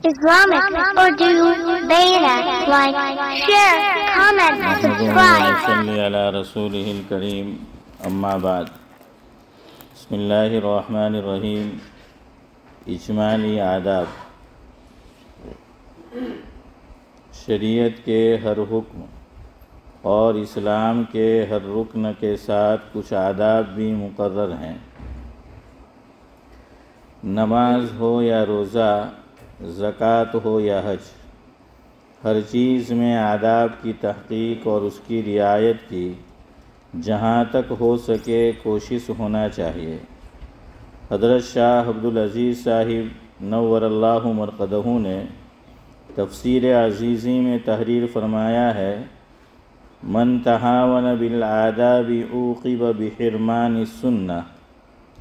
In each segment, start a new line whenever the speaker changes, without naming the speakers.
Islamic Urdu Beta. Like, share, comment, subscribe.
صلی علی رسولہ الکریم اما بعد بسم اللہ الرحمن الرحیم اجمالی آداب شریعت کے ہر حکم اور اسلام کے ہر رکن کے ساتھ کچھ آداب بھی مقرر ہیں۔ نماز ہو یا روزہ، زکوٰۃ ہو یا حج، ہر چیز میں آداب کی تحقیق اور اس کی رعایت کی جہاں تک ہو سکے کوشش ہونا چاہیے۔ حضرت شاہ عبدالعزیز صاحب نور اللہ مرقدہ نے تفسیر عزیزی میں تحریر فرمایا ہے، من تہاون بالآداب عوقب بحرمان السنہ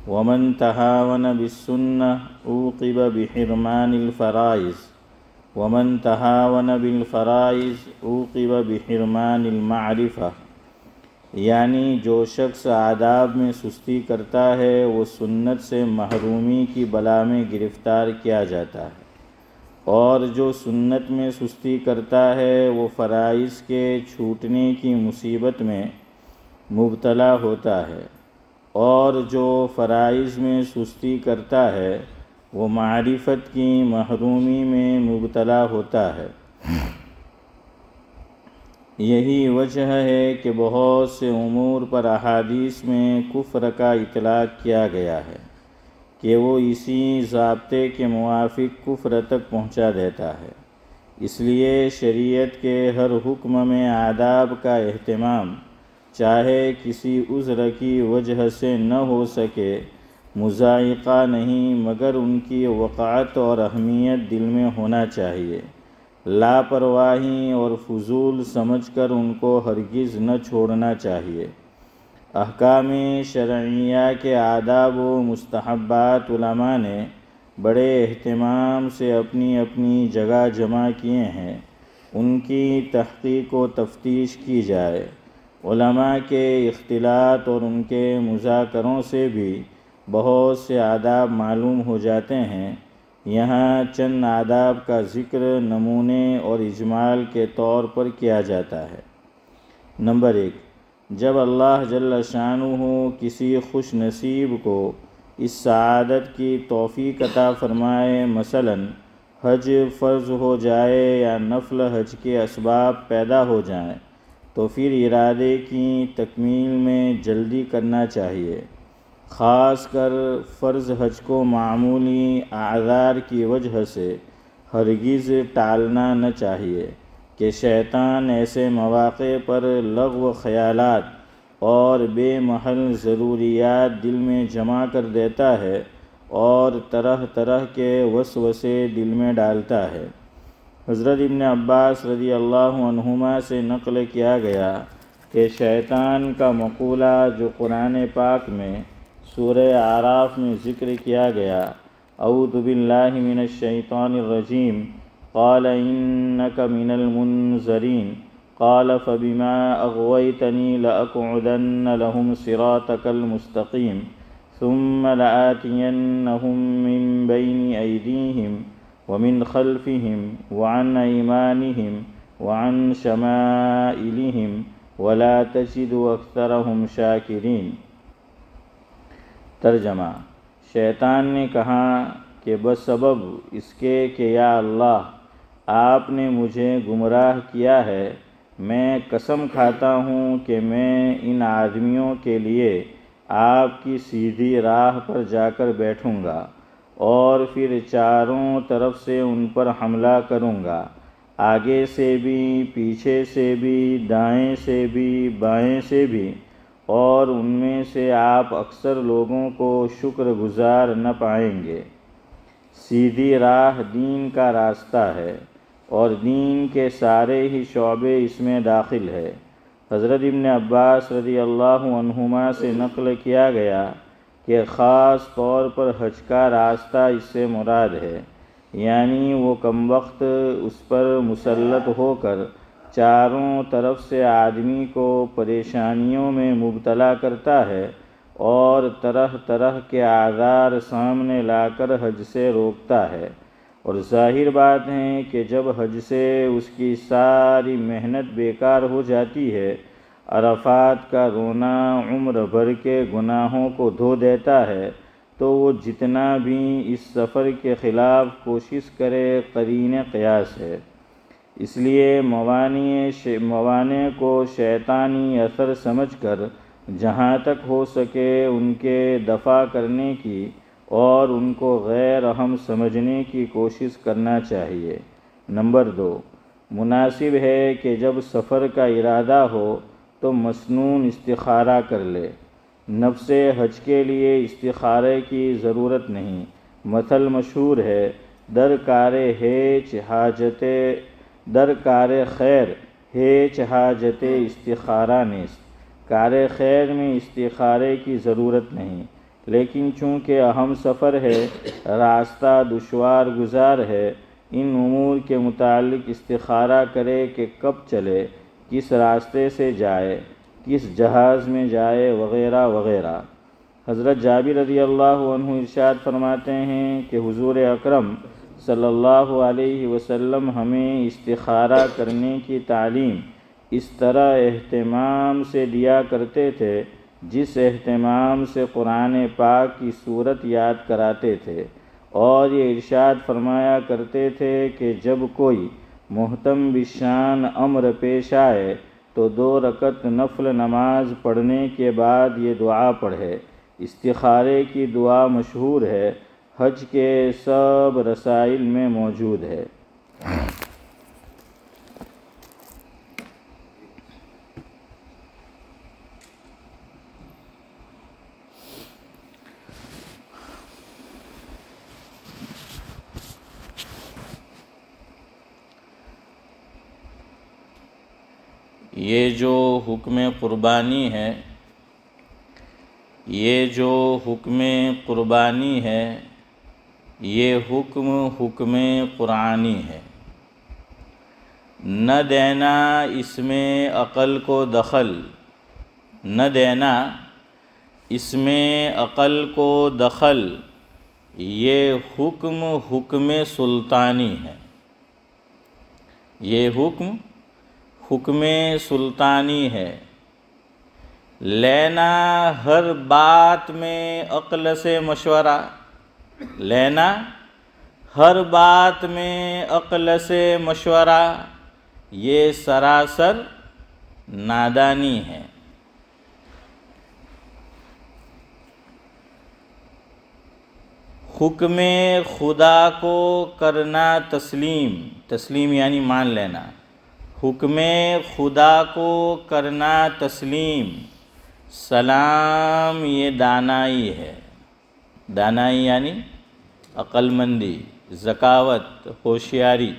ومن تہاون بالسنہ عوقب بحرمان الفرائض ومن تہاون بالفرائض عوقب بحرمان المعرفہ، یعنی جو شخص آداب میں سستی کرتا ہے وہ سنت سے محرومی کی بلا میں گرفتار کیا جاتا ہے، اور جو سنت میں سستی کرتا ہے وہ فرائض کے چھوٹنے کی مصیبت میں مبتلا ہوتا ہے، اور جو فرائض میں سستی کرتا ہے وہ معرفت کی محرومی میں مبتلا ہوتا ہے۔ یہی وجہ ہے کہ بہت سے امور پر احادیث میں کفر کا اطلاق کیا گیا ہے کہ وہ اسی ضابطے کے موافق کفر تک پہنچا دیتا ہے۔ اس لیے شریعت کے ہر حکم میں آداب کا اہتمام، چاہے کسی عذر کی وجہ سے نہ ہو سکے، مضائقہ نہیں مگر ان کی وقعت اور اہمیت دل میں ہونا چاہیے۔ لاپرواہی اور فضول سمجھ کر ان کو ہرگز نہ چھوڑنا چاہیے۔ احکام شرعیہ کے آداب و مستحبات علماء نے بڑے اہتمام سے اپنی اپنی جگہ جمع کیے ہیں، ان کی تحقیق و تفتیش کی جائے۔ علماء کے اختلاط اور ان کے مذاکروں سے بھی بہت سے آداب معلوم ہو جاتے ہیں۔ یہاں چند آداب کا ذکر نمونے اور اجمال کے طور پر کیا جاتا ہے۔ نمبر 1، جب اللہ جل شانہ کسی خوش نصیب کو اس سعادت کی توفیق عطا فرمائے، مثلاً حج فرض ہو جائے یا نفل حج کے اسباب پیدا ہو جائیں، تو پھر ارادے کی تکمیل میں جلدی کرنا چاہیے۔ خاص کر فرض حج کو معمولی اعذار کی وجہ سے ہرگز ٹالنا نہ چاہیے کہ شیطان ایسے مواقع پر لغو خیالات اور بے محل ضروریات دل میں جمع کر دیتا ہے اور طرح طرح کے وسوسے دل میں ڈالتا ہے۔ حضرت ابن عباس رضی اللہ عنہما سے نقل کیا گیا کہ شیطان کا مقولہ جو قرآن پاک میں سورہ اعراف میں ذکر کیا گیا، اعوذ باللہ من الشیطان الرجیم، قال انک من المنذرین، قال فبما اغویتنی لأقعدن لهم صراطک المستقیم ثم لآتینہم من بین ایدیہم ومن خلفہم وعن ایمانہم وعن شمائلہم ولا تجد اکثرہم شاکرین۔ ترجمہ: شیطان نے کہا کہ بسبب اس کے کہ یا اللہ، آپ نے مجھے گمراہ کیا ہے، میں قسم کھاتا ہوں کہ میں ان آدمیوں کے لیے آپ کی سیدھی راہ پر جا کر بیٹھوں گا اور پھر چاروں طرف سے ان پر حملہ کروں گا، آگے سے بھی، پیچھے سے بھی، دائیں سے بھی، بائیں سے بھی، اور ان میں سے آپ اکثر لوگوں کو شکر گزار نہ پائیں گے۔ سیدھی راہ دین کا راستہ ہے اور دین کے سارے ہی شعبے اس میں داخل ہے۔ حضرت ابن عباس رضی اللہ عنہما سے نقل کیا گیا کہ خاص طور پر حج کا راستہ اس سے مراد ہے، یعنی وہ کم وقت اس پر مسلط ہو کر چاروں طرف سے آدمی کو پریشانیوں میں مبتلا کرتا ہے اور طرح طرح کے اعذار سامنے لا کر حج سے روکتا ہے۔ اور ظاہر بات ہے کہ جب حج سے اس کی ساری محنت بیکار ہو جاتی ہے، عرفات کا رونا عمر بھر کے گناہوں کو دھو دیتا ہے، تو وہ جتنا بھی اس سفر کے خلاف کوشش کرے قرین قیاس ہے۔ اس لیے موانع کو شیطانی اثر سمجھ کر جہاں تک ہو سکے ان کے دفع کرنے کی اور ان کو غیر اہم سمجھنے کی کوشش کرنا چاہیے۔ نمبر 2، مناسب ہے کہ جب سفر کا ارادہ ہو تو مسنون استخارہ کر لے۔ نفس حج کے لیے استخارے کی ضرورت نہیں۔ مثل مشہور ہے، درکار خیر ہیچ حاجت استخارہ نیست۔ کار خیر میں استخارے کی ضرورت نہیں، لیکن چونکہ اہم سفر ہے، راستہ دشوار گزار ہے، ان امور کے متعلق استخارہ کرے کہ کب چلے، کس راستے سے جائے، کس جہاز میں جائے، وغیرہ وغیرہ۔ حضرت جابر رضی اللہ عنہ ارشاد فرماتے ہیں کہ حضور اکرم صلی اللہ علیہ وسلم ہمیں استخارہ کرنے کی تعلیم اس طرح اہتمام سے دیا کرتے تھے جس اہتمام سے قرآن پاک کی صورت یاد کراتے تھے، اور یہ ارشاد فرمایا کرتے تھے کہ جب کوئی محتم بالشان امر پیش آئے تو 2 رکعت نفل نماز پڑھنے کے بعد یہ دعا پڑھے۔ استخارے کی دعا مشہور ہے، حج کے سب رسائل میں موجود ہے۔ یہ جو حکم قربانی ہے، یہ حکم قرآنی ہے۔ نہ دینا اس میں عقل کو دخل، یہ حکم سلطانی ہے۔ یہ حکم سلطانی ہے۔ لینا ہر بات میں عقل سے مشورہ، یہ سراسر نادانی ہے۔ حکم خدا کو کرنا تسلیم یعنی مان لینا۔ حکم خدا کو کرنا تسلیم، سلام، یہ دانائی ہے۔ دانائی یعنی عقل مندی، ذکاوت، ہوشیاری۔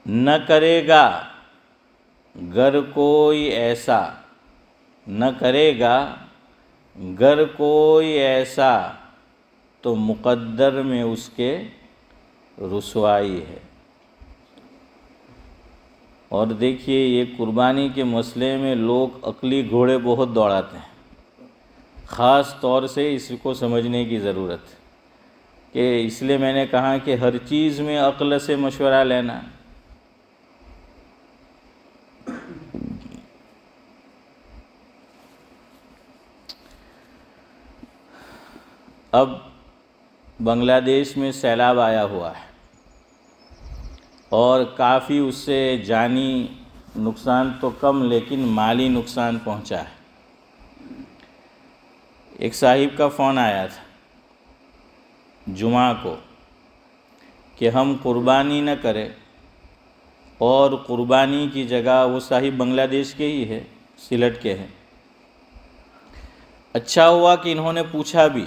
نہ کرے گا گر کوئی ایسا تو مقدر میں اس کے رسوائی ہے۔ اور دیکھیے، یہ قربانی کے مسئلے میں لوگ عقلی گھوڑے بہت دوڑاتے ہیں، خاص طور سے اس کو سمجھنے کی ضرورت ہے کہ اس لیے میں نے کہا کہ ہر چیز میں عقل سے مشورہ لینا۔ اب بنگلہ دیش میں سیلاب آیا ہوا ہے اور کافی اس سے جانی نقصان تو کم لیکن مالی نقصان پہنچا ہے۔ ایک صاحب کا فون آیا تھا جمعہ کو کہ ہم قربانی نہ کریں، اور قربانی کی جگہ، وہ صاحب بنگلہ دیش کے ہی ہے، سلٹ کے ہیں۔ اچھا ہوا کہ انہوں نے پوچھا بھی،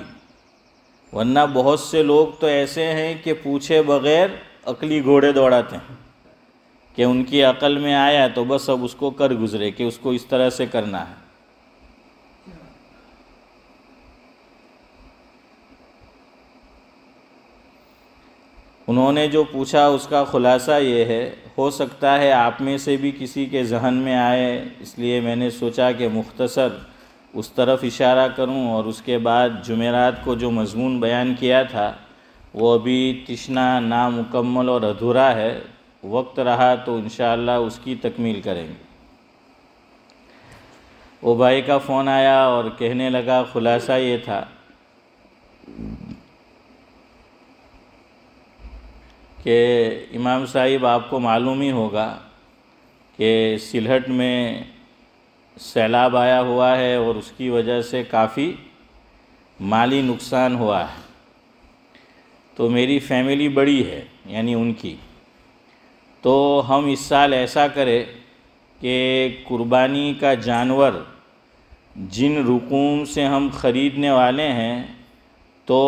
ورنہ بہت سے لوگ تو ایسے ہیں کہ پوچھے بغیر عقلی گھوڑے دوڑاتے ہیں کہ ان کی عقل میں آیا تو بس اب اس کو کر گزرے کہ اس کو اس طرح سے کرنا ہے۔ انہوں نے جو پوچھا اس کا خلاصہ یہ ہے، ہو سکتا ہے آپ میں سے بھی کسی کے ذہن میں آئے، اس لیے میں نے سوچا کہ مختصر اس طرف اشارہ کروں، اور اس کے بعد جمعرات کو جو مضمون بیان کیا تھا وہ ابھی تشنا نامکمل اور ادھورا ہے، وقت رہا تو انشاءاللہ اس کی تکمیل کریں گے۔ وہ بھائی کا فون آیا اور کہنے لگا خلاصہ یہ تھا کہ امام صاحب آپ کو معلوم ہی ہوگا کہ سلہٹ میں سیلاب آیا ہوا ہے اور اس کی وجہ سے کافی مالی نقصان ہوا ہے، تو میری فیملی بڑی ہے یعنی ان کی، تو ہم اس سال ایسا کرے کہ قربانی کا جانور جن رقوم سے ہم خریدنے والے ہیں تو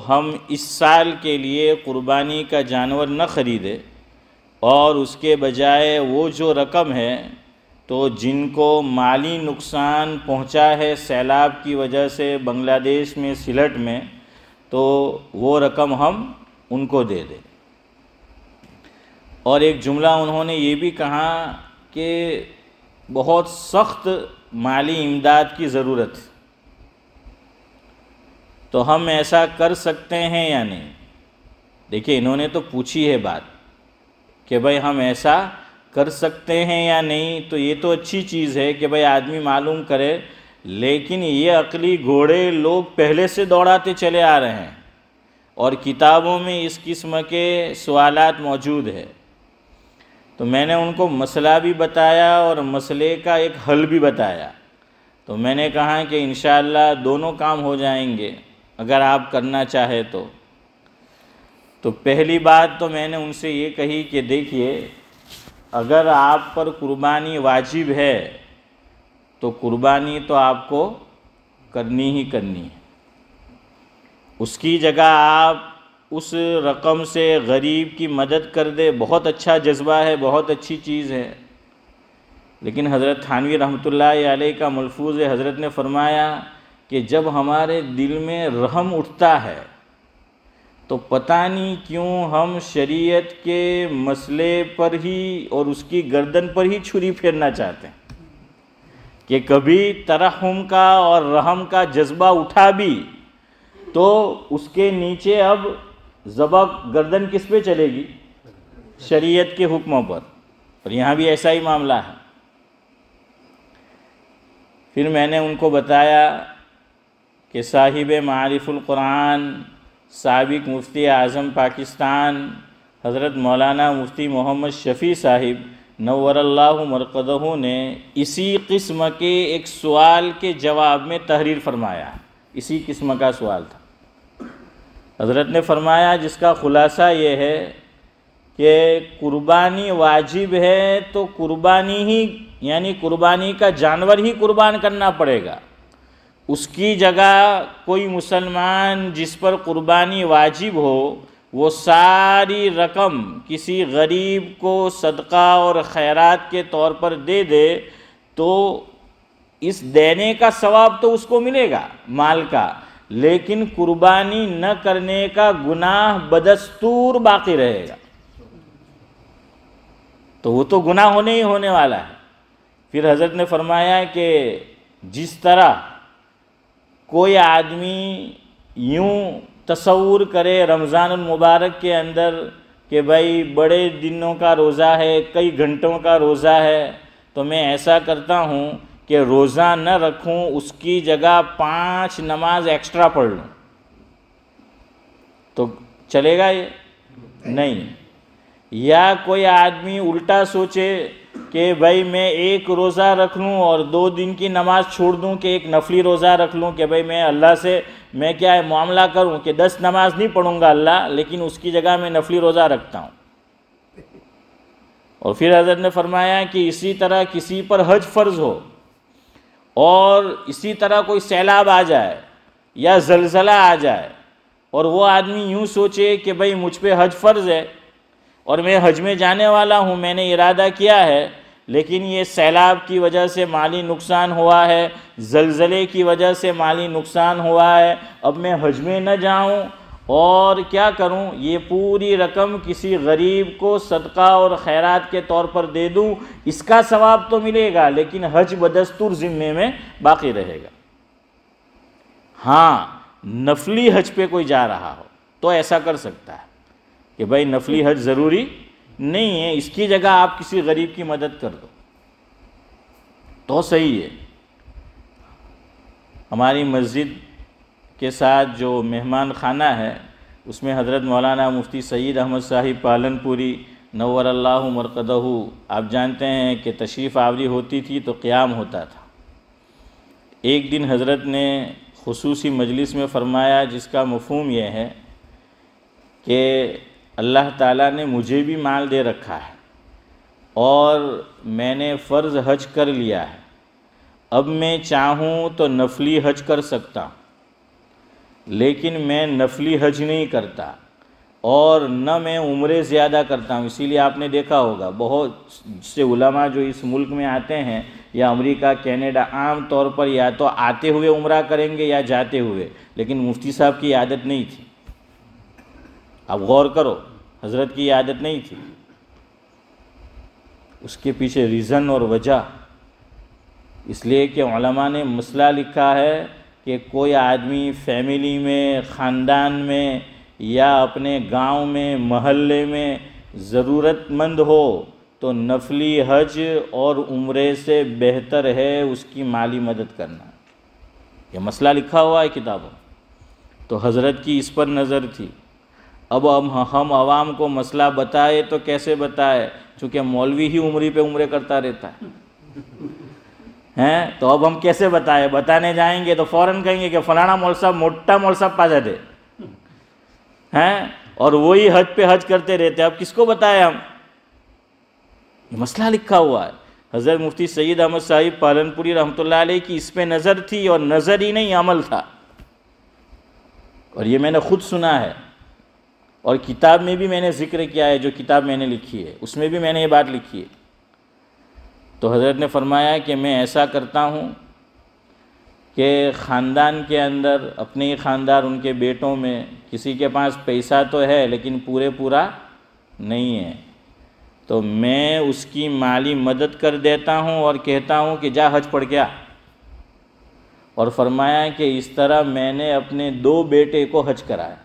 ہم اس سال کے لیے قربانی کا جانور نہ خریدے، اور اس کے بجائے وہ جو رقم ہے تو جن کو مالی نقصان پہنچا ہے سیلاب کی وجہ سے بنگلہ دیش میں سلہٹ میں، تو وہ رقم ہم ان کو دے دیں۔ اور ایک جملہ انہوں نے یہ بھی کہا کہ بہت سخت مالی امداد کی ضرورت ہے، تو ہم ایسا کر سکتے ہیں یا نہیں؟ دیکھیں انہوں نے تو پوچھی ہے بات کہ بھائی ہم ایسا کر سکتے ہیں یا نہیں، تو یہ تو اچھی چیز ہے کہ بھائی آدمی معلوم کرے، لیکن یہ عقلی گھوڑے لوگ پہلے سے دوڑاتے چلے آ رہے ہیں، اور کتابوں میں اس قسم کے سوالات موجود ہے۔ تو میں نے ان کو مسئلہ بھی بتایا اور مسئلے کا ایک حل بھی بتایا، تو میں نے کہا کہ انشاءاللہ دونوں کام ہو جائیں گے اگر آپ کرنا چاہے تو پہلی بات تو میں نے ان سے یہ کہی کہ دیکھیے اگر آپ پر قربانی واجب ہے تو قربانی تو آپ کو کرنی ہی کرنی ہے، اس کی جگہ آپ اس رقم سے غریب کی مدد کر دے، بہت اچھا جذبہ ہے، بہت اچھی چیز ہے، لیکن حضرت تھانوی رحمۃ اللہ علیہ کا ملفوظ حضرت نے فرمایا کہ جب ہمارے دل میں رحم اٹھتا ہے تو پتہ نہیں کیوں ہم شریعت کے مسئلے پر ہی اور اس کی گردن پر ہی چھری پھیرنا چاہتے ہیں، کہ کبھی ترحم کا اور رحم کا جذبہ اٹھا بھی تو اس کے نیچے اب ذبح گردن کس پہ چلے گی؟ شریعت کے حکموں پر، اور یہاں بھی ایسا ہی معاملہ ہے۔ پھر میں نے ان کو بتایا کہ صاحب معارف القرآن سابق مفتی اعظم پاکستان حضرت مولانا مفتی محمد شفیع صاحب نور اللہ مرقدہ نے اسی قسم کے ایک سوال کے جواب میں تحریر فرمایا، اسی قسم کا سوال تھا۔ حضرت نے فرمایا جس کا خلاصہ یہ ہے کہ قربانی واجب ہے تو قربانی ہی یعنی قربانی کا جانور ہی قربان کرنا پڑے گا، اس کی جگہ کوئی مسلمان جس پر قربانی واجب ہو وہ ساری رقم کسی غریب کو صدقہ اور خیرات کے طور پر دے دے تو اس دینے کا ثواب تو اس کو ملے گا مال کا، لیکن قربانی نہ کرنے کا گناہ بدستور باقی رہے گا، تو وہ تو گناہ ہونے ہی ہونے والا ہے۔ پھر حضرت نے فرمایا کہ جس طرح کوئی آدمی یوں تصور کرے رمضان المبارک کے اندر کہ بھائی بڑے دنوں کا روزہ ہے، کئی گھنٹوں کا روزہ ہے، تو میں ایسا کرتا ہوں کہ روزہ نہ رکھوں، اس کی جگہ 5 نماز ایکسٹرا پڑھ لوں، تو چلے گا یہ؟ نہیں۔ یا کوئی آدمی الٹا سوچے کہ بھائی میں ایک روزہ رکھ لوں اور 2 دن کی نماز چھوڑ دوں کہ ایک نفلی روزہ رکھ لوں کہ بھائی میں اللہ سے میں کیا ہے معاملہ کروں کہ 10 نماز نہیں پڑھوں گا اللہ، لیکن اس کی جگہ میں نفلی روزہ رکھتا ہوں۔ اور پھر حضرت نے فرمایا کہ اسی طرح کسی پر حج فرض ہو اور اسی طرح کوئی سیلاب آ جائے یا زلزلہ آ جائے اور وہ آدمی یوں سوچے کہ بھئی مجھ پہ حج فرض ہے اور میں حج میں جانے والا ہوں، میں نے ارادہ کیا ہے، لیکن یہ سیلاب کی وجہ سے مالی نقصان ہوا ہے، زلزلے کی وجہ سے مالی نقصان ہوا ہے، اب میں حج میں نہ جاؤں اور کیا کروں، یہ پوری رقم کسی غریب کو صدقہ اور خیرات کے طور پر دے دوں، اس کا ثواب تو ملے گا لیکن حج بدستور ذمے میں باقی رہے گا۔ ہاں نفلی حج پہ کوئی جا رہا ہو تو ایسا کر سکتا ہے کہ بھائی نفلی حج ضروری نہیں ہے، اس کی جگہ آپ کسی غریب کی مدد کر دو تو صحیح ہے۔ ہماری مسجد کے ساتھ جو مہمان خانہ ہے اس میں حضرت مولانا مفتی سعید احمد صاحب پالن پوری نور اللہ مرقدہ، آپ جانتے ہیں کہ تشریف آوری ہوتی تھی تو قیام ہوتا تھا۔ ایک دن حضرت نے خصوصی مجلس میں فرمایا جس کا مفہوم یہ ہے کہ اللہ تعالیٰ نے مجھے بھی مال دے رکھا ہے اور میں نے فرض حج کر لیا ہے، اب میں چاہوں تو نفلی حج کر سکتا ہوں، لیکن میں نفلی حج نہیں کرتا اور نہ میں عمرے زیادہ کرتا ہوں۔ اسی لیے آپ نے دیکھا ہوگا بہت سے علماء جو اس ملک میں آتے ہیں یا امریکہ کینیڈا، عام طور پر یا تو آتے ہوئے عمرہ کریں گے یا جاتے ہوئے، لیکن مفتی صاحب کی عادت نہیں تھی۔ اب غور کرو، حضرت کی عادت نہیں تھی۔ اس کے پیچھے ریزن اور وجہ اس لیے کہ علماء نے مسئلہ لکھا ہے کہ کوئی آدمی فیملی میں، خاندان میں یا اپنے گاؤں میں، محلے میں ضرورت مند ہو تو نفلی حج اور عمرے سے بہتر ہے اس کی مالی مدد کرنا۔ یہ مسئلہ لکھا ہوا ہے کتابوں، تو حضرت کی اس پر نظر تھی۔ اب ہم عوام کو مسئلہ بتائے تو کیسے بتائے، چونکہ مولوی ہی عمری پہ عمرے کرتا رہتا ہے، تو اب ہم کیسے بتائے؟ بتانے جائیں گے تو فوراً کہیں گے کہ فلانا مول صاحب موٹا مول صاحب پا جاتے ہیں اور وہی حج پہ حج کرتے رہتے، اب کس کو بتائے ہم؟ یہ مسئلہ لکھا ہوا ہے۔ حضرت مفتی سعید احمد صاحب پالن پوری رحمۃ اللہ علیہ کی اس پہ نظر تھی، اور نظر ہی نہیں عمل تھا، اور یہ میں نے خود سنا ہے اور کتاب میں بھی میں نے ذکر کیا ہے، جو کتاب میں نے لکھی ہے اس میں بھی میں نے یہ بات لکھی ہے۔ تو حضرت نے فرمایا کہ میں ایسا کرتا ہوں کہ خاندان کے اندر، اپنے ہی خاندان، ان کے بیٹوں میں کسی کے پاس پیسہ تو ہے لیکن پورا نہیں ہے، تو میں اس کی مالی مدد کر دیتا ہوں اور کہتا ہوں کہ جا حج پڑھ کے آ۔ اور فرمایا کہ اس طرح میں نے اپنے 2 بیٹے کو حج کرایا،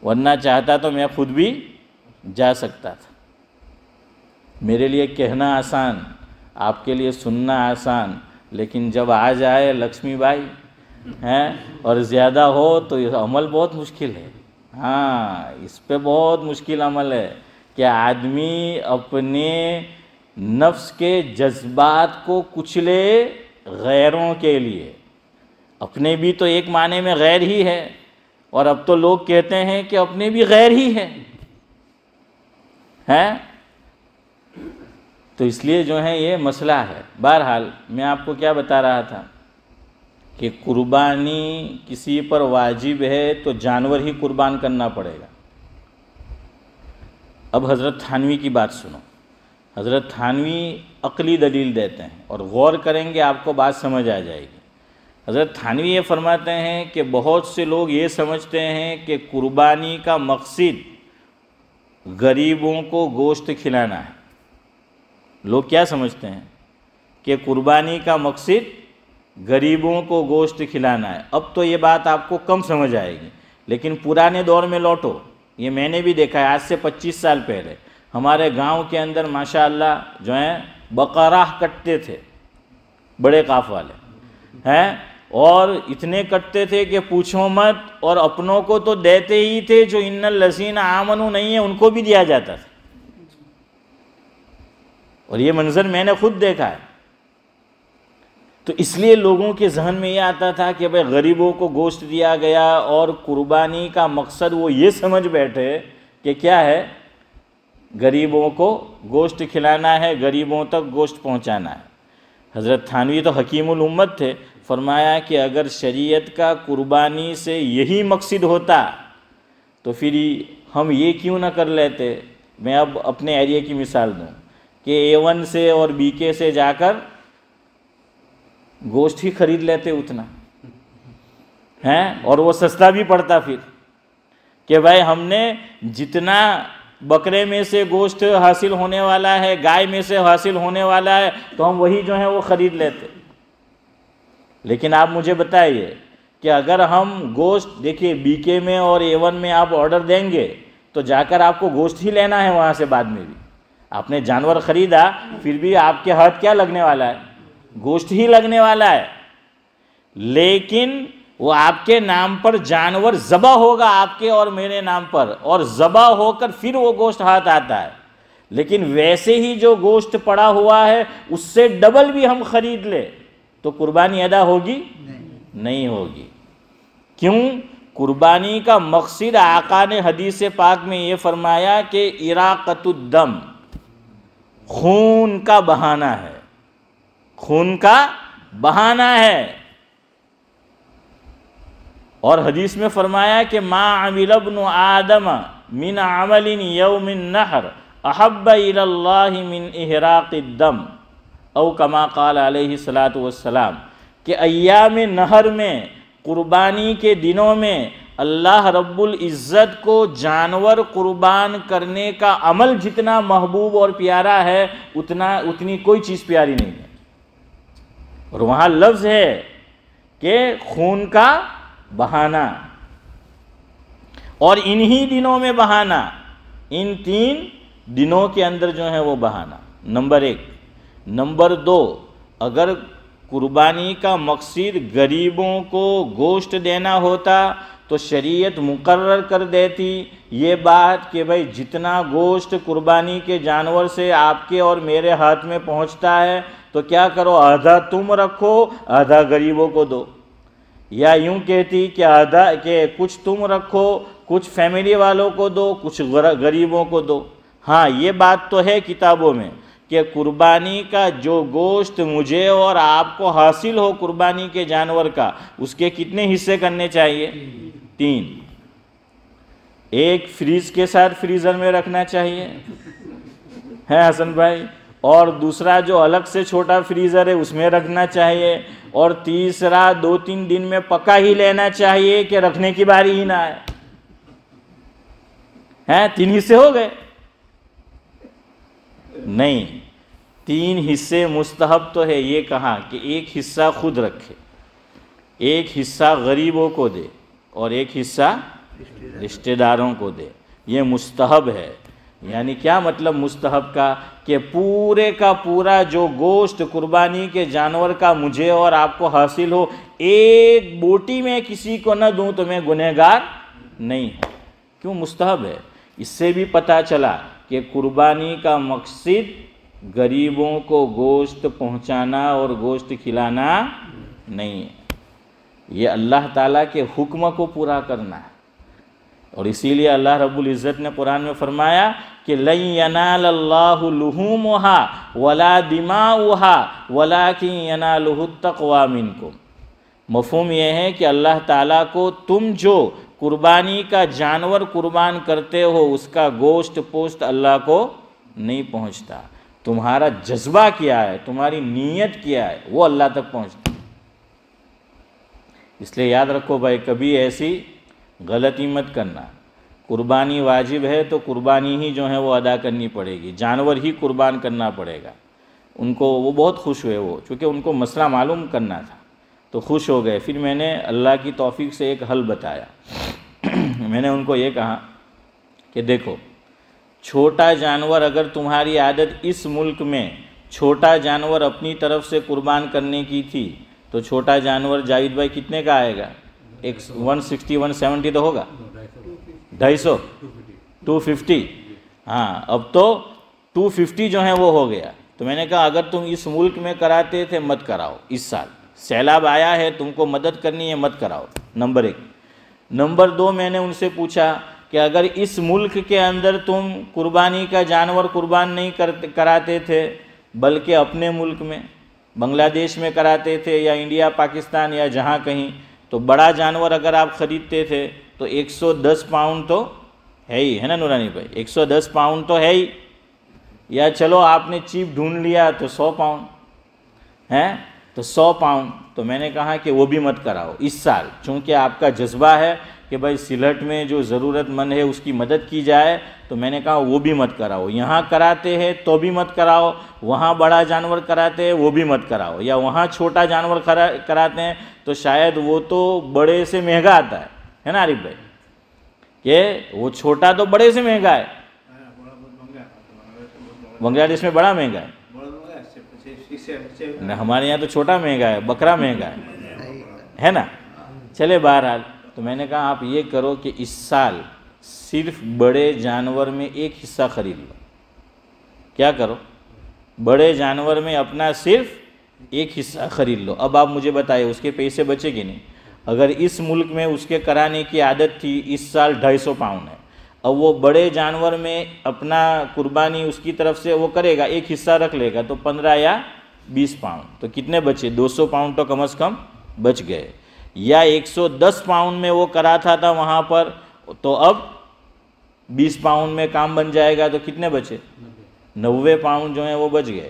ورنہ چاہتا تو میں خود بھی جا سکتا تھا۔ میرے لیے کہنا آسان، آپ کے لیے سننا آسان، لیکن جب آ جائے لکشمی بائی ہیں اور زیادہ ہو تو یہ عمل بہت مشکل ہے۔ ہاں اس پہ بہت مشکل عمل ہے کہ آدمی اپنے نفس کے جذبات کو کچلے غیروں کے لیے۔ اپنے بھی تو ایک معنی میں غیر ہی ہے، اور اب تو لوگ کہتے ہیں کہ اپنے بھی غیر ہی ہے، تو اس لیے جو ہے یہ مسئلہ ہے۔ بہرحال میں آپ کو کیا بتا رہا تھا کہ قربانی کسی پر واجب ہے تو جانور ہی قربان کرنا پڑے گا۔ اب حضرت تھانوی کی بات سنو۔ حضرت تھانوی عقلی دلیل دیتے ہیں، اور غور کریں گے آپ کو بات سمجھ آ جائے گی۔ حضرت تھانوی یہ فرماتے ہیں کہ بہت سے لوگ یہ سمجھتے ہیں کہ قربانی کا مقصد غریبوں کو گوشت کھلانا ہے۔ لوگ کیا سمجھتے ہیں کہ قربانی کا مقصد غریبوں کو گوشت کھلانا ہے۔ اب تو یہ بات آپ کو کم سمجھ آئے گی، لیکن پرانے دور میں لوٹو، یہ میں نے بھی دیکھا ہے، آج سے 25 سال پہلے ہمارے گاؤں کے اندر ماشاءاللہ جو ہیں بقرہ کٹتے تھے، بڑے قاف والے ہیں، اور اتنے کٹتے تھے کہ پوچھو مت، اور اپنوں کو تو دیتے ہی تھے، جو ان الذین آمنوا نہیں ہے ان کو بھی دیا جاتا تھا۔ اور یہ منظر میں نے خود دیکھا ہے۔ تو اس لیے لوگوں کے ذہن میں یہ آتا تھا کہ بھئی غریبوں کو گوشت دیا گیا، اور قربانی کا مقصد وہ یہ سمجھ بیٹھے کہ کیا ہے، غریبوں کو گوشت کھلانا ہے، غریبوں تک گوشت پہنچانا ہے۔ حضرت تھانوی تو حکیم الامت تھے، فرمایا کہ اگر شریعت کا قربانی سے یہی مقصد ہوتا تو پھر ہم یہ کیوں نہ کر لیتے۔ میں اب اپنے ایریے کی مثال دوں کہ A1 سے اور BK سے جا کر گوشت ہی خرید لیتے اتنا، ہیں، اور وہ سستا بھی پڑتا پھر کہ بھائی ہم نے جتنا بکرے میں سے گوشت حاصل ہونے والا ہے، گائے میں سے حاصل ہونے والا ہے، تو ہم وہی جو ہے وہ خرید لیتے۔ لیکن آپ مجھے بتائیے کہ اگر ہم گوشت، دیکھیے BK میں اور A1 میں آپ آرڈر دیں گے تو جا کر آپ کو گوشت ہی لینا ہے وہاں سے، بعد میں بھی آپ نے جانور خریدا پھر بھی آپ کے ہاتھ کیا لگنے والا ہے؟ گوشت ہی لگنے والا ہے۔ لیکن وہ آپ کے نام پر جانور ذبح ہوگا، آپ کے اور میرے نام پر، اور ذبح ہو کر پھر وہ گوشت ہاتھ آتا ہے۔ لیکن ویسے ہی جو گوشت پڑا ہوا ہے اس سے ڈبل بھی ہم خرید لے تو قربانی ادا ہوگی؟ نہیں ہوگی۔ کیوں؟ قربانی کا مقصد آقا نے حدیث پاک میں یہ فرمایا کہ اراقۃ الدم، خون کا بہانا ہے، خون کا بہانا ہے۔ اور حدیث میں فرمایا کہ ما عمل ابن آدم من عمل یوم النحر احب الی اللہ من احراق الدم، او کما قال علیہ الصلاۃ، کہ ایام نحر میں، قربانی کے دنوں میں اللہ رب العزت کو جانور قربان کرنے کا عمل جتنا محبوب اور پیارا ہے اتنی کوئی چیز پیاری نہیں ہے۔ اور وہاں لفظ ہے کہ خون کا بہانا، اور انہی دنوں میں بہانا، ان 3 دنوں کے اندر جو ہے وہ بہانا، نمبر 1۔ نمبر 2، اگر قربانی کا مقصد غریبوں کو گوشت دینا ہوتا تو شریعت مقرر کر دیتی یہ بات کہ بھائی جتنا گوشت قربانی کے جانور سے آپ کے اور میرے ہاتھ میں پہنچتا ہے تو کیا کرو، آدھا تم رکھو آدھا غریبوں کو دو، یا یوں کہتی کہ کچھ تم رکھو کچھ فیملی والوں کو دو کچھ غریبوں کو دو۔ ہاں یہ بات تو ہے کتابوں میں کہ قربانی کا جو گوشت مجھے اور آپ کو حاصل ہو قربانی کے جانور کا، اس کے کتنے حصے کرنے چاہیے؟ 3۔ ایک فریز کے ساتھ فریزر میں رکھنا چاہیے ہے حسن بھائی، اور دوسرا جو الگ سے چھوٹا فریزر ہے اس میں رکھنا چاہیے، اور تیسرا 2-3 دن میں پکا ہی لینا چاہیے کہ رکھنے کی باری ہی نہ آئے۔ 3 حصے ہو گئے؟ نہیں، 3 حصے مستحب تو ہے، یہ کہا کہ ایک حصہ خود رکھے، ایک حصہ غریبوں کو دے، اور ایک حصہ رشتہ داروں کو دے، یہ مستحب ہے۔ یعنی کیا مطلب مستحب کا؟ کہ پورے کا پورا جو گوشت قربانی کے جانور کا مجھے اور آپ کو حاصل ہو، ایک بوٹی میں کسی کو نہ دوں تو میں گنہگار نہیں ہوں۔ کیوں مستحب ہے؟ اس سے بھی پتہ چلا کہ قربانی کا مقصد غریبوں کو گوشت پہنچانا اور گوشت کھلانا نہیں ہے، یہ اللہ تعالیٰ کے حکم کو پورا کرنا ہے۔ اور اسی لیے اللہ رب العزت نے قرآن میں فرمایا کہ لَن يَنَالَ اللَّهُ لُحُومُهَا وَلَا دِمَاؤُهَا وَلَكِن يَنَالُهُ التَّقْوَى مِنكُمْ۔ مفہوم یہ ہے کہ اللہ تعالیٰ کو تم جو قربانی کا جانور قربان کرتے ہو اس کا گوشت پوشت اللہ کو نہیں پہنچتا، تمہارا جذبہ کیا ہے، تمہاری نیت کیا ہے، وہ اللہ تک پہنچتا۔ اس لیے یاد رکھو بھائی، کبھی ایسی غلطی مت کرنا۔ قربانی واجب ہے تو قربانی ہی جو ہے وہ ادا کرنی پڑے گی، جانور ہی قربان کرنا پڑے گا۔ ان کو وہ بہت خوش ہوئے، وہ چونکہ ان کو مسئلہ معلوم کرنا تھا تو خوش ہو گئے۔ پھر میں نے اللہ کی توفیق سے ایک حل بتایا، میں نے ان کو یہ کہا کہ دیکھو، چھوٹا جانور اگر تمہاری عادت اس ملک میں چھوٹا جانور اپنی طرف سے قربان کرنے کی تھی تو چھوٹا جانور جاوید بھائی کتنے کا آئے گا؟ 160 170 تو ہوگا، 250 250۔ ہاں اب تو 250 جو ہے وہ ہو گیا۔ تو میں نے کہا اگر تم اس ملک میں کراتے تھے مت کراؤ، اس سال سیلاب آیا ہے تم کو مدد کرنی ہے مت کراؤ، نمبر 1۔ نمبر 2 میں نے ان سے پوچھا کہ اگر اس ملک کے اندر تم قربانی کا جانور قربان نہیں کراتے تھے بلکہ اپنے ملک میں بنگلہ دیش میں کراتے تھے یا انڈیا پاکستان یا جہاں کہیں، تو بڑا جانور اگر آپ خریدتے تھے تو 110 پاؤنڈ تو ہے ہی، ہے نا نورانی بھائی؟ 110 پاؤنڈ تو ہے ہی، یا چلو آپ نے چیپ ڈھونڈ لیا تو 100 پاؤنڈ ہیں، تو 100 پاؤنڈ، تو میں نے کہا کہ وہ بھی مت کراؤ اس سال، چونکہ آپ کا جذبہ ہے کہ بھائی سلہٹ میں جو ضرورت مند ہے اس کی مدد کی جائے، تو میں نے کہا وہ بھی مت کراؤ، یہاں کراتے ہیں تو بھی مت کراؤ، وہاں بڑا جانور کراتے ہیں وہ بھی مت کراؤ، یا وہاں چھوٹا جانور کراتے ہیں تو شاید وہ تو بڑے سے مہنگا آتا ہے نا عارف بھائی، کہ وہ چھوٹا تو بڑے سے مہنگا ہے، بنگلہ دیش میں بڑا مہنگا ہے، ہمارے یہاں تو چھوٹا مہنگا ہے، بکرا مہنگا ہے نا۔ چلے بہرحال، تو میں نے کہا آپ یہ کرو کہ اس سال صرف بڑے جانور میں ایک حصہ خرید لو، کیا کرو، بڑے جانور میں اپنا صرف ایک حصہ خرید لو۔ اب آپ مجھے بتائیں اس کے پیسے بچے گی نہیں؟ اگر اس ملک میں اس کے کرانے کی عادت تھی، اس سال 250 پاؤنڈ ہے، اب وہ بڑے جانور میں اپنا قربانی اس کی طرف سے وہ کرے گا، ایک حصہ رکھ لے گا، تو 15 یا 20 پاؤنڈ، تو کتنے بچے؟ 200 پاؤنڈ تو کم از کم بچ گئے۔ یا 110 پاؤنڈ میں وہ کراتا تھا وہاں پر، تو اب 20 پاؤنڈ میں کام بن جائے گا، تو کتنے بچے؟ 90 پاؤنڈ جو ہیں وہ بچ گئے،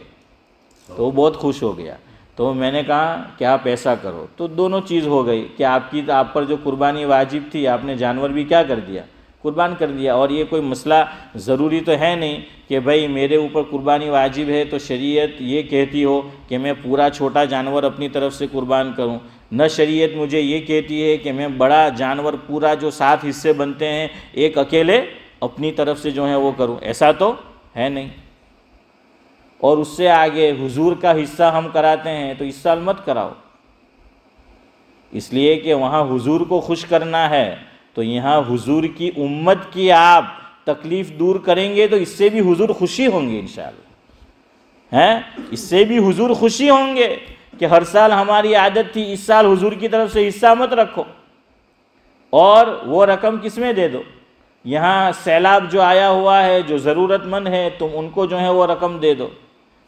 تو وہ بہت خوش ہو گیا۔ تو میں نے کہا کہ آپ ایسا کرو، تو دونوں چیز ہو گئی کہ آپ پر جو قربانی واجب تھی، آپ نے جانور بھی کیا کر دیا؟ قربان کر دیا۔ اور یہ کوئی مسئلہ ضروری تو ہے نہیں کہ بھائی میرے اوپر قربانی واجب ہے تو شریعت یہ کہتی ہو کہ میں پورا چھوٹا جانور اپنی طرف سے قربان کروں، نہ شریعت مجھے یہ کہتی ہے کہ میں بڑا جانور پورا جو 7 حصے بنتے ہیں ایک اکیلے اپنی طرف سے جو ہے وہ کروں، ایسا تو ہے نہیں۔ اور اس سے آگے حضور کا حصہ ہم کراتے ہیں تو اس سال مت کراؤ، اس لیے کہ وہاں حضور کو خوش کرنا ہے، تو یہاں حضور کی امت کی آپ تکلیف دور کریں گے تو اس سے بھی حضور خوشی ہوں گے انشاءاللہ، اس سے بھی حضور خوشی ہوں گے کہ ہر سال ہماری عادت تھی، اس سال حضور کی طرف سے حصہ مت رکھو، اور وہ رقم کس میں دے دو، یہاں سیلاب جو آیا ہوا ہے، جو ضرورت مند ہے، تم ان کو جو ہے وہ رقم دے دو۔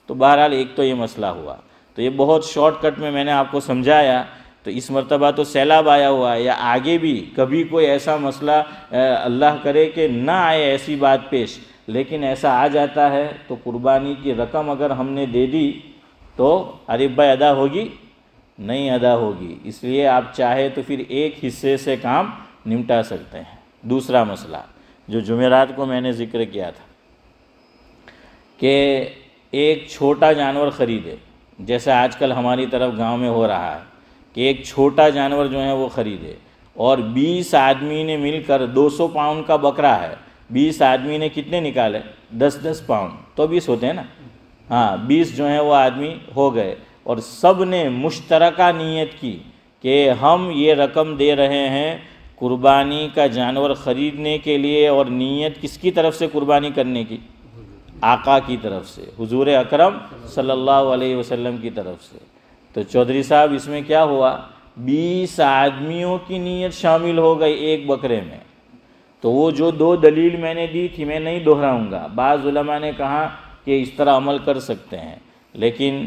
تو بہرحال ایک تو یہ مسئلہ ہوا، تو یہ بہت شارٹ کٹ میں میں نے آپ کو سمجھایا۔ تو اس مرتبہ تو سیلاب آیا ہوا ہے، یا آگے بھی کبھی کوئی ایسا مسئلہ اللہ کرے کہ نہ آئے ایسی بات پیش، لیکن ایسا آ جاتا ہے تو قربانی کی رقم اگر ہم نے دے دی تو عارف بھائی ادا ہوگی؟ نہیں ادا ہوگی، اس لیے آپ چاہے تو پھر ایک حصے سے کام نمٹا سکتے ہیں۔ دوسرا مسئلہ جو جمعرات کو میں نے ذکر کیا تھا کہ ایک چھوٹا جانور خریدے، جیسا آج کل ہماری طرف گاؤں میں ہو رہا ہے کہ ایک چھوٹا جانور جو ہے وہ خریدے، اور 20 آدمی نے مل کر 200 پاؤنڈ کا بکرا ہے، 20 آدمی نے کتنے نکالے؟ 10 پاؤنڈ، تو 20 ہوتے ہیں نا، ہاں 20 جو ہیں وہ آدمی ہو گئے، اور سب نے مشترکہ نیت کی کہ ہم یہ رقم دے رہے ہیں قربانی کا جانور خریدنے کے لیے، اور نیت کس کی طرف سے قربانی کرنے کی؟ آقا کی طرف سے، حضور اکرم صلی اللہ علیہ وسلم کی طرف سے۔ تو چودھری صاحب اس میں کیا ہوا؟ 20 آدمیوں کی نیت شامل ہو گئی ایک بکرے میں۔ تو وہ جو 2 دلیل میں نے دی تھی میں نہیں دہراؤں گا، بعض علماء نے کہا کہ اس طرح عمل کر سکتے ہیں، لیکن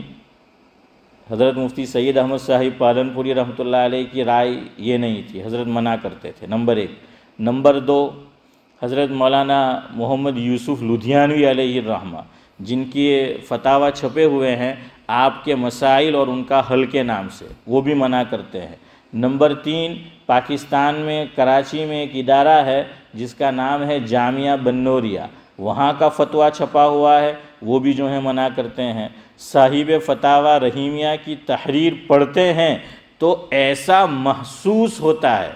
حضرت مفتی سید احمد صاحب پالنپوری رحمۃ اللہ علیہ کی رائے یہ نہیں تھی، حضرت منع کرتے تھے، نمبر 1۔ نمبر 2، حضرت مولانا محمد یوسف لدھیانوی علیہ الرحمہ، جن کی فتاوی چھپے ہوئے ہیں آپ کے مسائل اور ان کا حل کے نام سے، وہ بھی منع کرتے ہیں۔ نمبر 3، پاکستان میں کراچی میں ایک ادارہ ہے جس کا نام ہے جامعہ بنوریہ، وہاں کا فتویٰ چھپا ہوا ہے، وہ بھی جو ہے منع کرتے ہیں۔ صاحب فتاوی رحیمیہ کی تحریر پڑھتے ہیں تو ایسا محسوس ہوتا ہے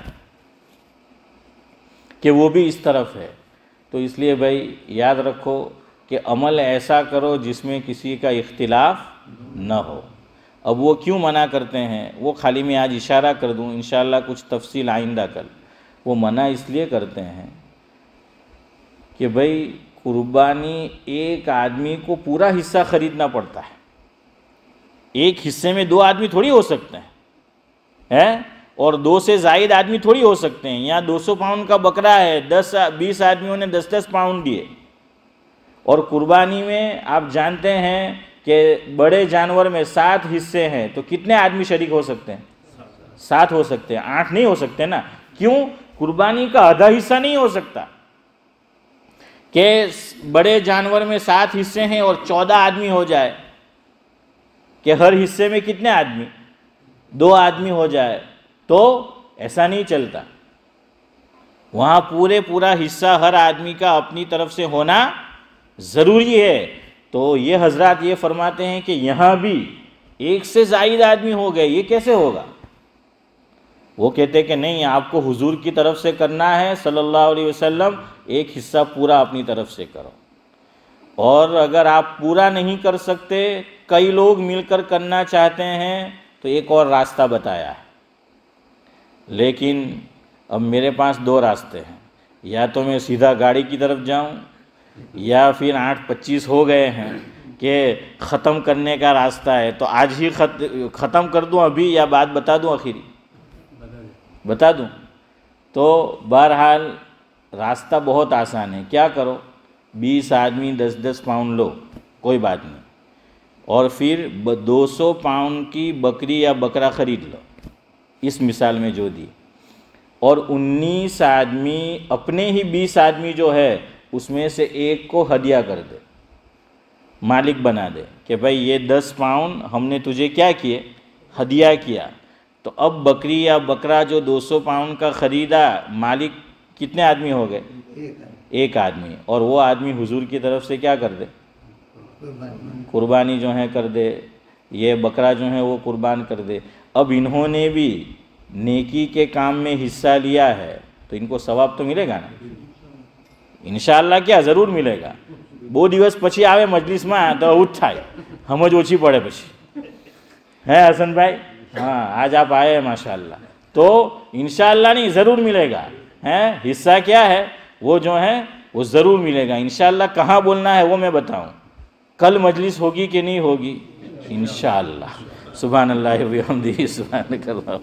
کہ وہ بھی اس طرف ہے۔ تو اس لیے بھائی یاد رکھو کہ عمل ایسا کرو جس میں کسی کا اختلاف نہ ہو۔ اب وہ کیوں منع کرتے ہیں، وہ خالی میں آج اشارہ کر دوں، انشاءاللہ کچھ تفصیل آئندہ کل۔ وہ منع اس لیے کرتے ہیں کہ بھائی قربانی ایک آدمی کو پورا حصہ خریدنا پڑتا ہے، ایک حصے میں 2 آدمی تھوڑی ہو سکتے ہیں، اور 2 سے زائد آدمی تھوڑی ہو سکتے ہیں۔ یہاں 200 پاؤنڈ کا بکرا ہے، 20 آدمیوں نے 10 پاؤنڈ دیے، اور قربانی میں آپ جانتے ہیں کہ بڑے جانور میں 7 حصے ہیں، تو کتنے آدمی شریک ہو سکتے ہیں؟ 7 ہو سکتے ہیں، 8 نہیں ہو سکتے نا۔ کیوں؟ قربانی کا آدھا حصہ نہیں ہو سکتا کہ بڑے جانور میں 7 حصے ہیں اور 14 آدمی ہو جائے، کہ ہر حصے میں کتنے آدمی؟ 2 آدمی ہو جائے تو ایسا نہیں چلتا. وہاں پورا حصہ ہر آدمی کا اپنی طرف سے ہونا ضروری ہے. تو یہ حضرات یہ فرماتے ہیں کہ یہاں بھی 1 سے زائد آدمی ہو گئے، یہ کیسے ہوگا؟ وہ کہتے کہ نہیں، آپ کو حضور کی طرف سے کرنا ہے صلی اللہ علیہ وسلم، ایک حصہ پورا اپنی طرف سے کرو. اور اگر آپ پورا نہیں کر سکتے، کئی لوگ مل کر کرنا چاہتے ہیں، تو ایک اور راستہ بتایا ہے. لیکن اب میرے پاس 2 راستے ہیں، یا تو میں سیدھا گاڑی کی طرف جاؤں، یا پھر 8:25 ہو گئے ہیں کہ ختم کرنے کا راستہ ہے، تو آج ہی ختم کر دوں ابھی، یا بات بتا دوں آخری بتا دوں. تو بہرحال راستہ بہت آسان ہے. کیا کرو، 20 آدمی 10-10 پاؤنڈ لو، کوئی بات نہیں، اور پھر 200 پاؤنڈ کی بکری یا بکرا خرید لو، اس مثال میں جو دی، اور 19 آدمی اپنے ہی 20 آدمی جو ہے اس میں سے ایک کو ہدیہ کر دے، مالک بنا دے کہ بھائی یہ 10 پاؤنڈ ہم نے تجھے کیا کیے؟ ہدیہ کیا. تو اب بکری یا بکرا جو 200 پاؤنڈ کا خریدا، مالک کتنے آدمی ہو گئے؟ ایک آدمی. اور وہ آدمی حضور کی طرف سے کیا کر دے؟ قربانی جو ہے کر دے، یہ بکرا جو ہے وہ قربان کر دے. اب انہوں نے بھی نیکی کے کام میں حصہ لیا ہے، تو ان کو ثواب تو ملے گا نا، انشاءاللہ. کیا ضرور ملے گا. બહુ દિવસ પછી આવે મજલિસમાં તો આવું જ થાય, સમજ ઓછી પડે પછી. હે હસનભાઈ? ہاں آج آپ آئے ہیں ماشاءاللہ. تو انشاءاللہ نہیں، ضرور ملے گا. حصہ کیا ہے وہ جو ہے وہ ضرور ملے گا انشاءاللہ. کہاں بولنا ہے وہ میں بتاؤں، کل مجلس ہوگی کہ نہیں ہوگی؟ انشاءاللہ. سبحان اللہ و بحمدہ، سبحانک اللہ.